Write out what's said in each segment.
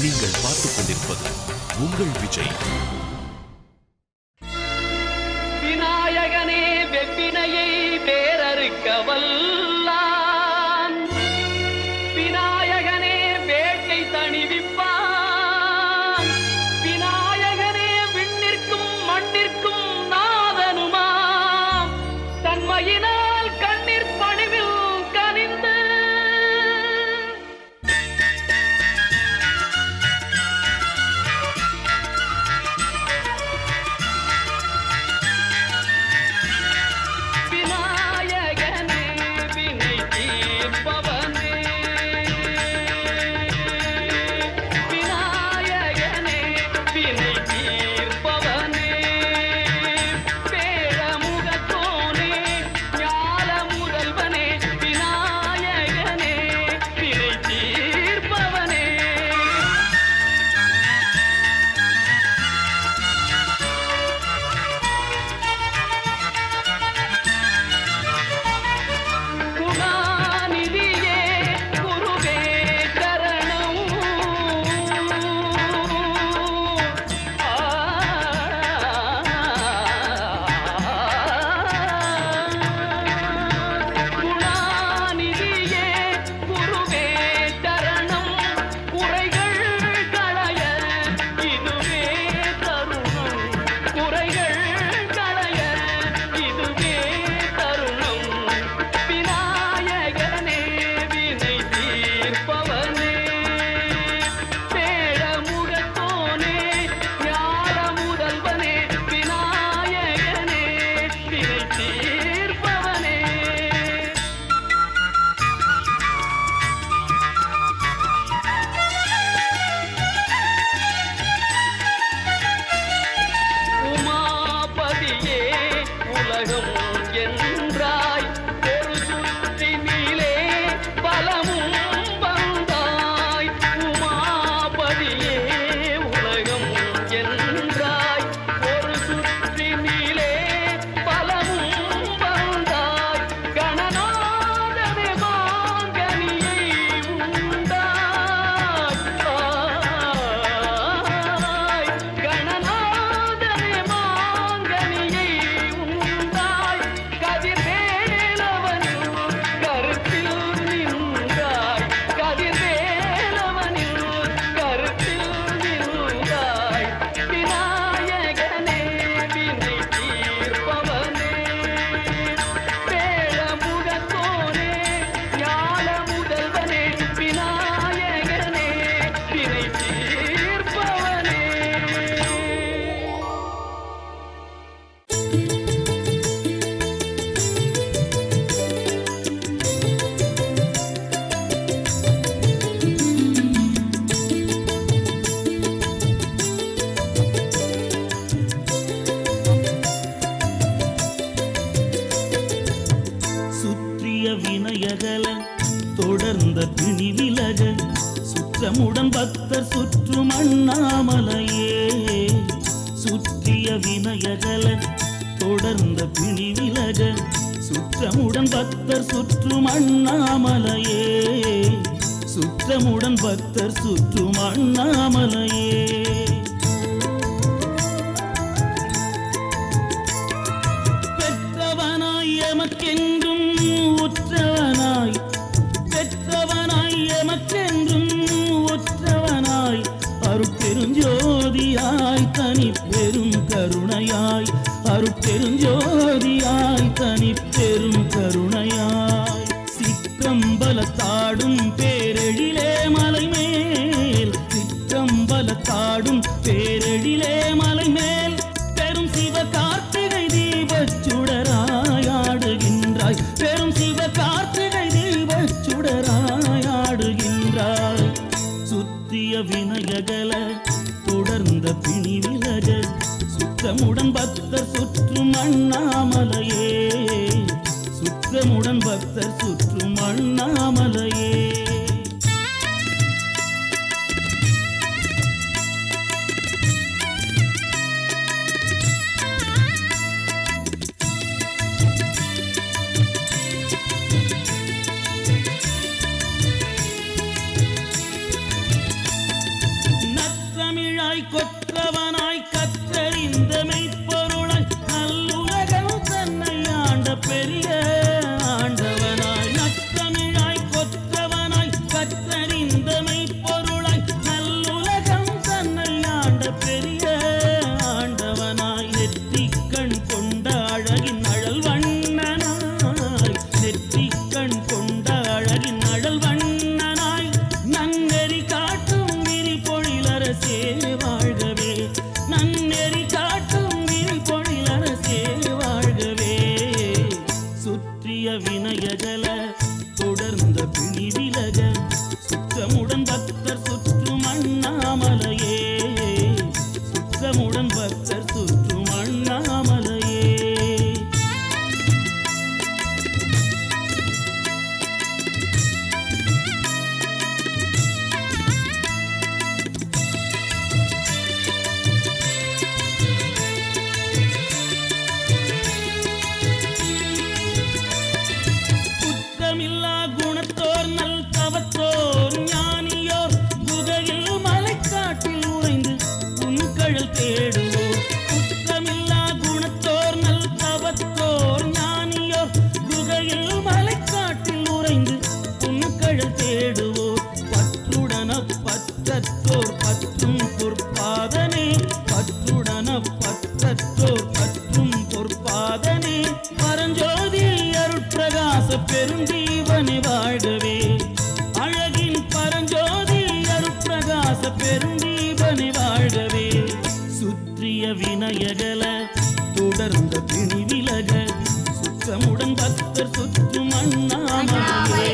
நீங்கள் பார்த்துக் கொண்டிருப்பது உங்கள் விஜய். விநாயகனே வெப்பினையை வேறறுக்க வல்லான், விநாயகனே வேட்டை தணிவிப்பான், விநாயகனே விண்ணிற்கும் மண்ணிற்கும் நாதனுமாம், தன்மையினால் கண்ணீர் பணிவில் கனிந்து வினையகல தொடர்ந்த பிணி விலக சுற்றமுடன் பக்தர் சுற்றும் அண்ணாமலையே. சுற்றிய வினையகல தொடர்ந்த பிணி விலக சுற்றமுடன் பக்தர் சுற்றும் அண்ணாமலையே. சுற்றமுடன் பக்தர் சுற்றும் அண்ணாமலையே. பெற்றவனாய் எமக்கென்றும் உற்றவனாய், பெற்றவனாய் எமக்கென்றும் உற்றவனாய், அருட்பெருஞ்சோதியாய் தனி பெரும் கருணையாய், அருட்பெருஞ்சோதியாய் தனி பெரும் கருணையாய். சிற்றம்பலத்தாடும் பேரெழிலே மலைமேல், சிற்றம்பலத்தாடும் பேரெழிலே மலைமேல் பெரும் சிவ கார்த்திகை தீபச்சுடராயாடுகின்றாய், பெரும் சிவ கார்த்திகை தீபச்சுடராயாடுகின்றாய். சுத்திய வினையகல தொடர்ந்த பிணி விலக சுற்றமுடன் பக்தர் சுற்றும் அண்ணாமலையே. சுற்றமுடன் பக்தர் சுற்றும் அண்ணாமலையே. பற்றற்றோர் பற்றும் பொற்பாதனே பற்றுடன பற்றற்றோர் பற்றும் பொற்பாதனே பரஞ்சோதி அருட்பிரகாச பெருந்தீவனை வாழ்கவே அழகின் பரஞ்சோதி அருட்பிரகாச பெருந்தீவனை வாழ்கவே சுற்றிய வினயகல தொடர்ந்த பிணி விலக சுற்றமுடன் பக்தர் சுற்றும் அண்ணாமலையே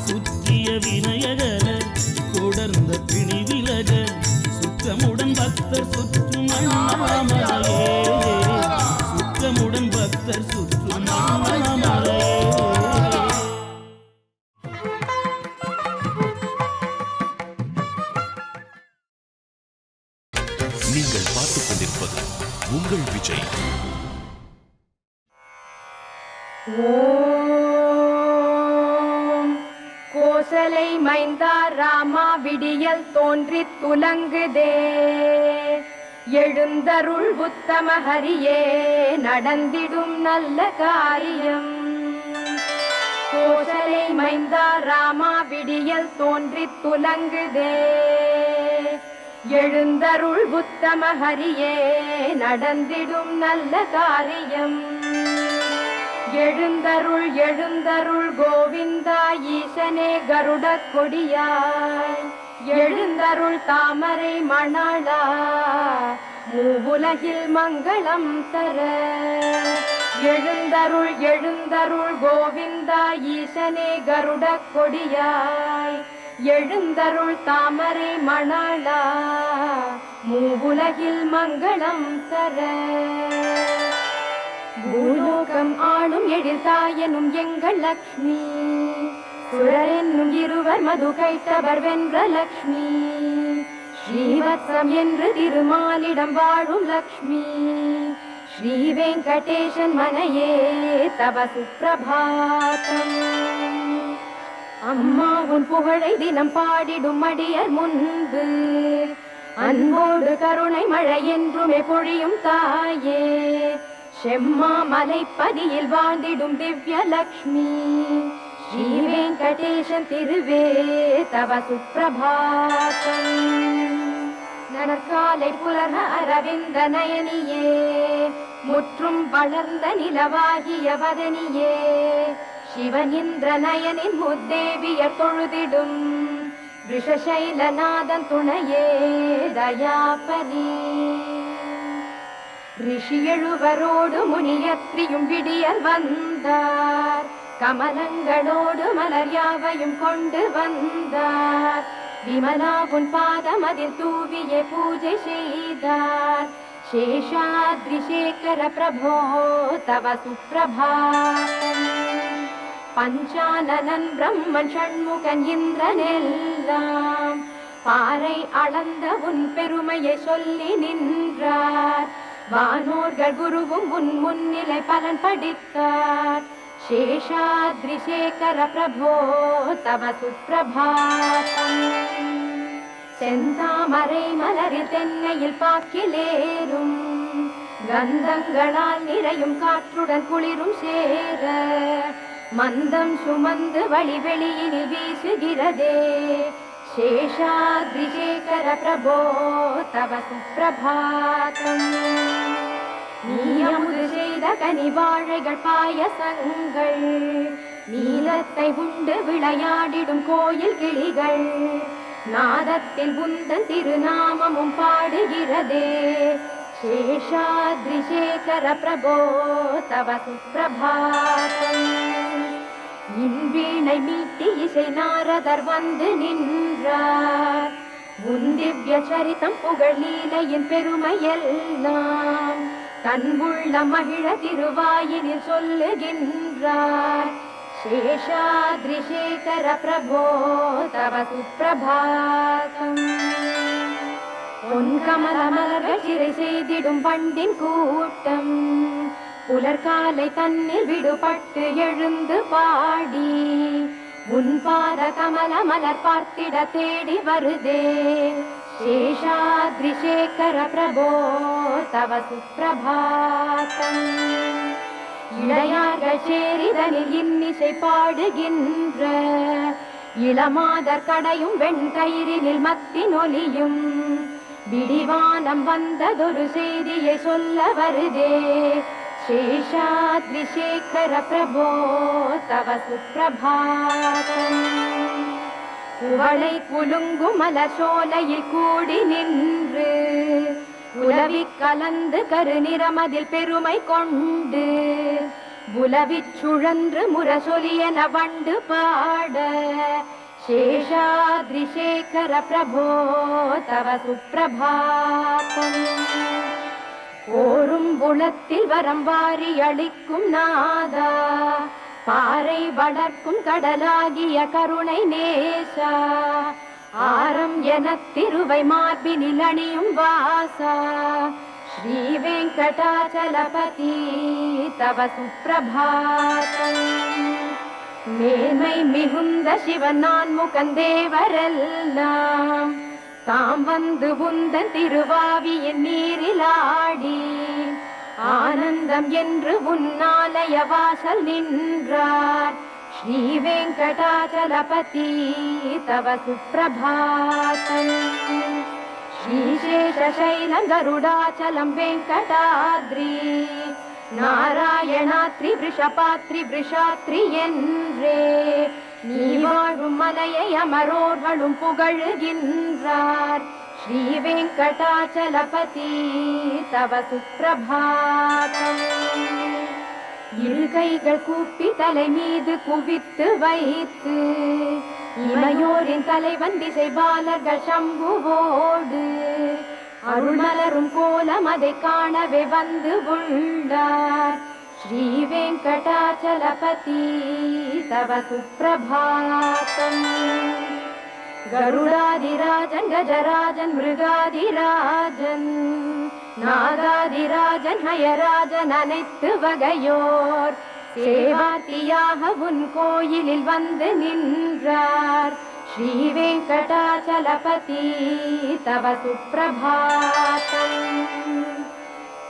சுற்றிய வினயகல தொடர்ந்த பிணி விலக சுற்றமுடன் பக்தர் சுற்றும் அண்ணாமலையே சுற்றமுடன் பக்தர் சுற்றும் அண்ணாமலையே நீங்கள் பார்த்துக் கொண்டிருப்பது உங்கள் விஜய். ஓம் கோசலை மைந்தா ராமா விடியல் தோன்றித் துலங்குதே எழுந்தருள் உத்தம ஹரியே நடந்திடும் நல்ல காரியம். கோசலை மைந்தா ராமா விடியல் தோன்றித் துலங்குதே எழுந்தருள் உத்தம ஹரியே நடந்திடும் நல்ல காரியம். எழுந்தருள் எழுந்தருள் கோவிந்தா ஈசனே கருட கொடியாய் எழுந்தருள் தாமரை மணாளா மூவுலகில் மங்களம் தர. எழுந்தருள் எழுந்தருள் கோவிந்தா ஈசனே கருட கொடியாய் எழுந்தருள் தாமரை மணாளா மூவுலகில் மங்களம் தர. பூலோகம் ஆளும் எழில் தாயனும் எங்கள் லக்ஷ்மி சுரரென்னும் இருவர் மது கைத்தவர் வென்ற லக்ஷ்மி ஸ்ரீவத்சம் என்று திருமாலிடம் வாழும் லக்ஷ்மி ஸ்ரீ வெங்கடேசன் மனையே தவ சுப்பிரபாதம். அம்மா உன் புகழை தினம் பாடிடும் அடியர் முன்பு அன்போடு கருணை மழை என்றுமே பொழியும் தாயே செம்மா மலைப்பதியில் வாழ்ந்திடும் திவ்ய லக்ஷ்மி ஸ்ரீ வெங்கடேசன் திருவே தவ சுப்பிரபாதம். நற்காலை புலர அரவிந்த நயனியே முற்றும் வளர்ந்த நிலவாகிய வதனியே சிவன் இந்திர நயனின் முத்தேவியர் தொழுதிடும் ரிஷசைலநாதன் துணையே தயாபதி. ரிஷி எழுவரோடு முனியத்ரியும் விடியல் வந்தார் கமலங்களோடு மலர் யாவையும் கொண்டு வந்தார். விமலா உன் பாதம் அதில் தூவிய பூஜை செய்தார். சேஷாத்ரி சேகர பிரபோ தவ சுப்பிரபாதம். பஞ்சானனன் பிரம்மன் ஷண்முகன் இந்திரனெல்லாம் பாறை அளந்த உன் பெருமையை சொல்லி நின்றார். வானோர்கள் குருவும் உன் முன்னிலை பலன் படித்தார். சேஷாத்ரி சேகர பிரபோ தவ சுப்பிரபாதம். செந்தாமரை மலரில் தென்னையில் பாக்கிலேறும் கந்தங்களால் நிறையும் காற்றுடன் குளிரும் சேர மந்தம் சுமந்து வழி வெளியில் வீசுகிறதே. சேஷாத்ரி சேகர பிரபோ தவ சுப்பிரபாதம். நீ அமுது செய்த கனி வாழைகள் பாயசங்கள் நீலத்தை உண்டு விளையாடிடும் கோயில் கிளிகள் நாதத்தில் உந்தன் திருநாமமும் பாடுகிறதே. சேஷாத்ரி சேகர பிரபோ தவ சுப்பிரபாதம். இன்வீணை மீட்டி இசை நாரதர் வந்து நின்றார். உன் திவ்ய சரிதம் புகழ் லீலையின் பெருமையெல்லாம் தன் உள்ள மகிழ திருவாயினில் சொல்லுகின்றார். சேஷாத்ரி சேகர பிரபோ தவ சுப்பிரபாதம். பொன் கமல மலர்கள் சிறை செய்திடும் பண்டின் கூட்டம் புலர்காலை தன்னில் விடுபட்டு எழுந்து பாடி உன் பாத கமல மலர் பார்த்திட தேடி வருதே. சேஷாத்ரி சேகர பிரபோ தவ சுப்பிரபாதம். இளையார்கள் சேரிதனில் இன்னிசை பாடுகின்ற இளமாதர் கடையும் வெண்கயிறினில் மத்தின் ஒலியும் விடிவானம் வந்ததொரு செய்தியை சொல்ல வருதே. சேஷாத்ரி சேகர பிரபோ தவ சுப்பிரபாதம். குவளை குலுங்கும் மலர் சோலையில் கூடி நின்று உலவி கலந்து கருநிறமதில் பெருமை கொண்டு புலவிச் சுழன்று முரசொலியன வண்டு பாட. சேஷாத்ரி சேகர பிரபோ தவ சுப்பிரபாதம். ஓரும் புலத்தில் வரம் வாரி அளிக்கும் நாதா, பாறை வளர்க்கும் கடலாகிய கருணை நேசா, ஆரம் என திருவை மார்பினில் அணியும் வாசா, ஸ்ரீ வெங்கடாச்சலபதி தவ சுப்பிரபாதம். மேன்மை மிகுந்த சிவன் நான் முகந்தேவரெல்லாம் தாம் வந்து உந்தன் திருவாவியின் நீரிலாடி ஆனந்தம் என்று உன்னாலய வாசல் நின்றார். ஸ்ரீ வெங்கடாச்சலபதி தவ சுப்பிரபாதம். ஸ்ரீசேஷைலம் கருடாச்சலம் வெங்கடாத்ரி நாராயணாத்ரி விஷபாத்ரி விஷாத்ரி என்றே நீ வாழும் மலையை அமரோர்களும் புகழுகின்றார். ஸ்ரீ வெங்கடாச்சலபதி தவ சுப்பிரபாதம். இரு கைகள் கூப்பி தலை மீது குவித்து வைத்து இமையோரின் தலைவன் திசை பாலர்கள் சம்புவோடு அருள்மலரும் கோலம் அதை காணவே வந்து உள்ளார். ஸ்ரீ வெங்கடாச்சலபதி தவ சுப்பிரபாதம். கருடாதிராஜன் கஜராஜன் மிருகாதிராஜன் நாகாதிராஜன் ஹயராஜன் அனைத்து வகையோர் சேவார்த்தியாக உன் கோயிலில் வந்து நின்றார். ஸ்ரீ வெங்கடாச்சலபதி தவ சுப்பிரபாதம்.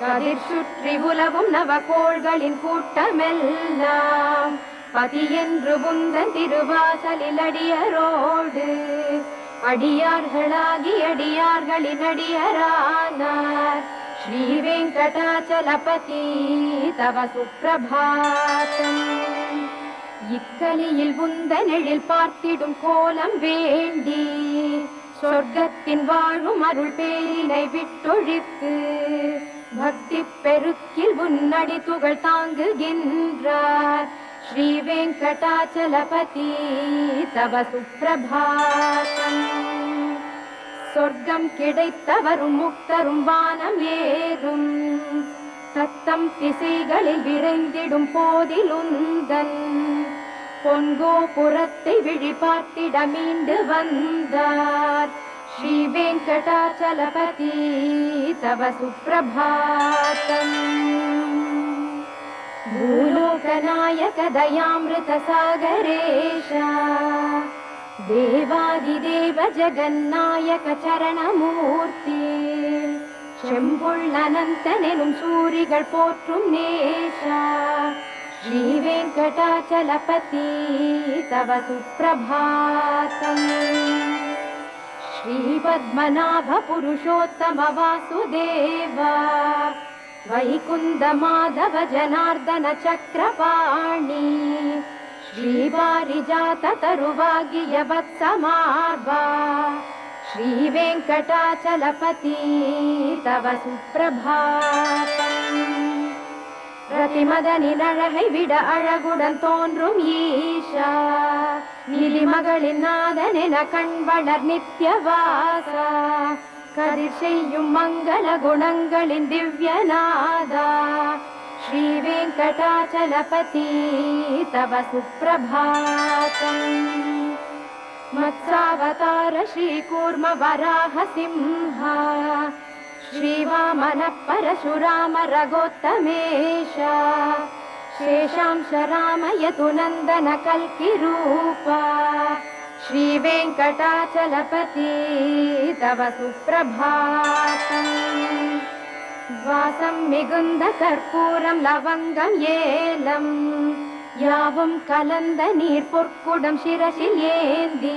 கதிர் சுற்றி உலவும் நவகோள்களின் கூட்டமெல்லாம் பதி என்று உந்தன் திருவாசலில் அடியரோடு அடியார்களாகி அடியார்களின் அடியரானார். ஸ்ரீ வெங்கடாச்சலபதி தவ சுப்பிரபாதம். இக்கலியில் உந்தன் எழில் பார்த்திடும் கோலம் வேண்டி சொர்க்கத்தின் வாழும் அருள் பேரினை விட்டொழித்து பக்தி பெருக்கில் உன்னடி துகள் தாங்குகின்றார். ஸ்ரீ வெங்கடாச்சலபதி தவ சுப்பிரபாதம். சொர்க்கம் கிடைத்தவரும் முக்தரும் வானம் ஏறும் தத்தம் திசைகளில் விரைந்திடும் போதில் உந்தன் பொன்கோபுரத்தை விழி பார்த்திட மீண்டு வந்தார். ஸ்ரீ வெங்கடாச்சலபதி தவ சுப்பிரபாதம். பூலோகநாயக தயாமிருத சாகரேஷா தேவாதிதேவ ஜெகநாயக சரணமூர்த்தி செம்புள் அனந்தனெனும் சூரிகள் போற்றும் நேஷா. ஸ்ரீ வெங்கடாச்சலபதி தவ சுப்பிரபாதம். ஸ்ரீ பத்மநாப புருஷோத்தம வாசுதேவா வைகுந்த மாதவ ஜனார்தன சக்கரபாணி ஸ்ரீ பாரிஜாத தருவாகிய வத்சமார்பா. ஸ்ரீ வெங்கடாச்சலபதி தவ சுப்பிரபாதம். ரதிமதனின் அழகை விட அழகுடன் தோன்றும் ஈஷா நிலிமகளின் நாதனென கண் வளர் நித்யவாசா கதிர் செய்யும் மங்கள குணங்களின் திவ்யநாதா. ஸ்ரீ வெங்கடாச்சலபதி தவ சுப்பிரபாதம். மத்சாவதார ஸ்ரீ கூர்ம வராஹ சிம்ஹா ஸ்ரீ வாமன பரசுராம ரகோத்தமேஷா சேஷாம்ச ராம யதுநந்தன கல்கி ரூபா. ஸ்ரீ வெங்கடாச்சலபதி தவ சுப்பிரபாதம். வாசம் மிகுந்த கற்பூரம் லவங்கம் ஏலம் யாவும் கலந்த நீர் பொற்குடம் சிரசில் ஏந்தி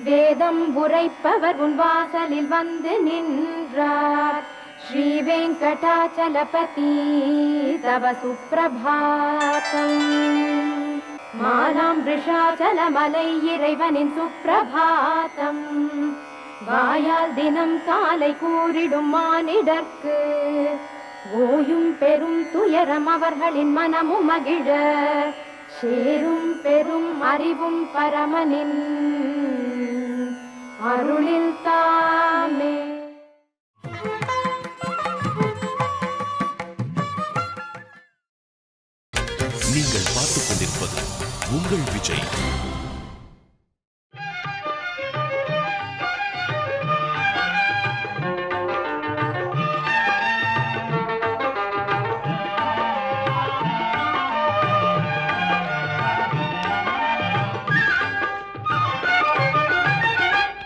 வேதம் உரைப்பவர் உன் வாசலில் வந்து நின்றார். ஸ்ரீ வெங்கடாச்சலபதி தவ சுப்பிரபாதம். மாலாம் ரிஷாச்சலமலை இறைவனின் சுப்பிரபாதம். வாயால் தினம் காலை கூறிடும் மானிடர்க்கு ஓயும் பெரும் துயரம் அவர்களின் மனமும் மகிழ சேரும் பெரும் அறிவும் பரமனின் அருளில் தாமே. நீங்கள் பார்த்துக் கொண்டிருப்பது உங்கள் விஜய்.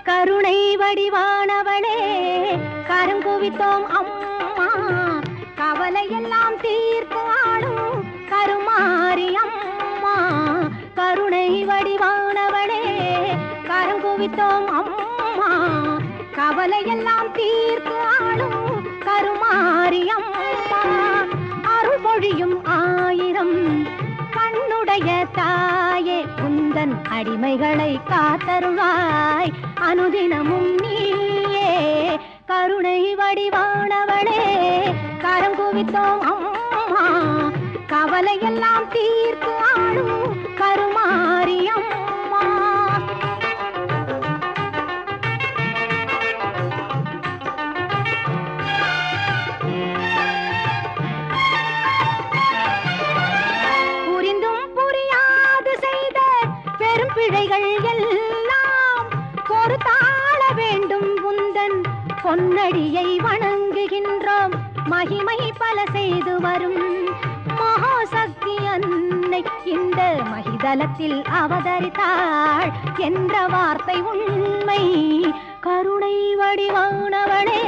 கருணை வடிவானவளே கருங்குவித்தோம் அம்மா, கவலையெல்லாம் தீர்த்து ஆளும் கருமாரி அம்மா. கருணை வடிவானவளே கருங்குவித்தோம் அம்மா, கவலையெல்லாம் தீர்த்து ஆளும் கருமாரி அம்மா. அருள் பொழியும் ஆயிரம் கண்ணுடைய தாயே, குந்தன் அடிமைகளை காத்தருள்வாய் அனுதினமும் நீயே. கருணை வடிவானவளே கரம் குவித்தோம் அம்மா, கவலையெல்லாம் தீர்த்து ஆளும் கருமாரி அம்மா. பிழைகள் எல்லாம் பொறுத்தாள வேண்டும் உந்தன் பொன்னடியை வணங்குகின்றோம். மகிமை பல செய்து வரும் மகாசக்தி அன்னை இந்த மகிதலத்தில் அவதரித்தாள் என்ற வார்த்தை உண்மை. கருணை வடிவானவளே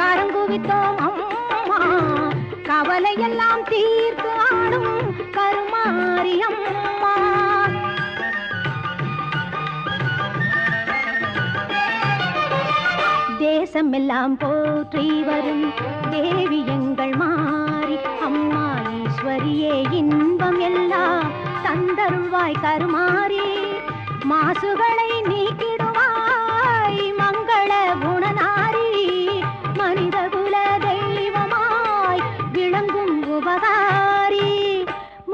கரங்குவித்தோம் அம்மா, கவலையெல்லாம் தீர்த்து ஆடும் கருமாரி அம்மா. தேசமெல்லாம் போற்றி வரும் தேவி எங்கள் மாறி அம்மா ஈஸ்வரியே, இன்பம் எல்லாம் தந்தருள்வாய் கருமாறி. மாசுகளை நீக்கிடுவாய் மங்கள குணநாரி, மனித குல தெய்வமாய் விளங்கும் உபகாரி.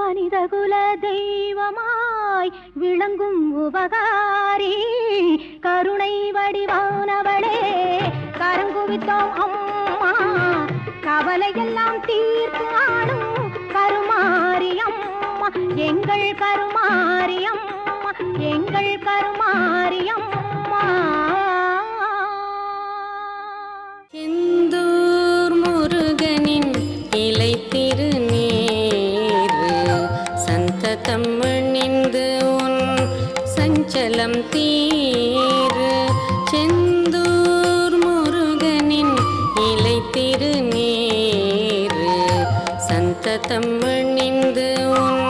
மனித குல தெய்வமாய் விளங்கும் உபகாரி. கருணை வடிவானவளே கரங்குவித்தோம் அம்மா, கவலையெல்லாம் தீர்த்து ஆடும் கருமாரி அம்மா. எங்கள் கருமாரி அம்மா, எங்கள் கருமாரி அம்மா. செந்தூர் முருகனின் இலை திருநீரு சந்ததம் அணிந்து உன் சஞ்சலம் தீரு. செந்தூர் முருகனின் இலை திருநீரு சந்ததம் அணிந்து உன்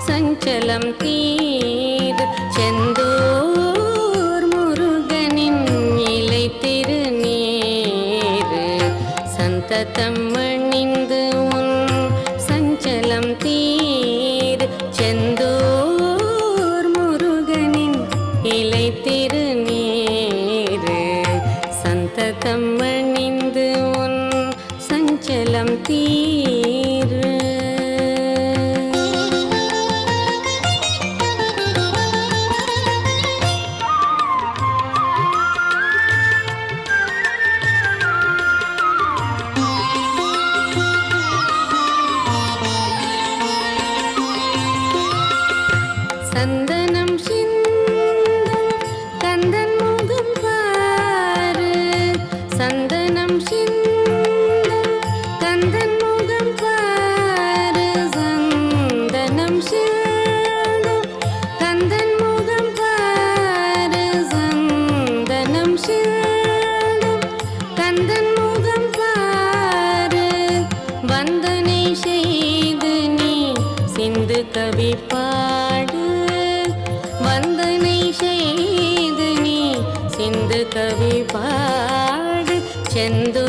சஞ்சலம் தீரு. செந்தூர் முருகனின் இலை திருநீரு சந்ததம் அணிந்து உன் சஞ்சலம் தீரு. செந்தூர் முருகனின் இலை திருநீரு சந்ததம் அணிந்து உன் சஞ்சலம் தீரு. சந்தனம் சிந்தும் கந்தன் முகம் பாரு, சந்தனம் சிந்தும் கந்தன் முகம் கவி பாடு செந்து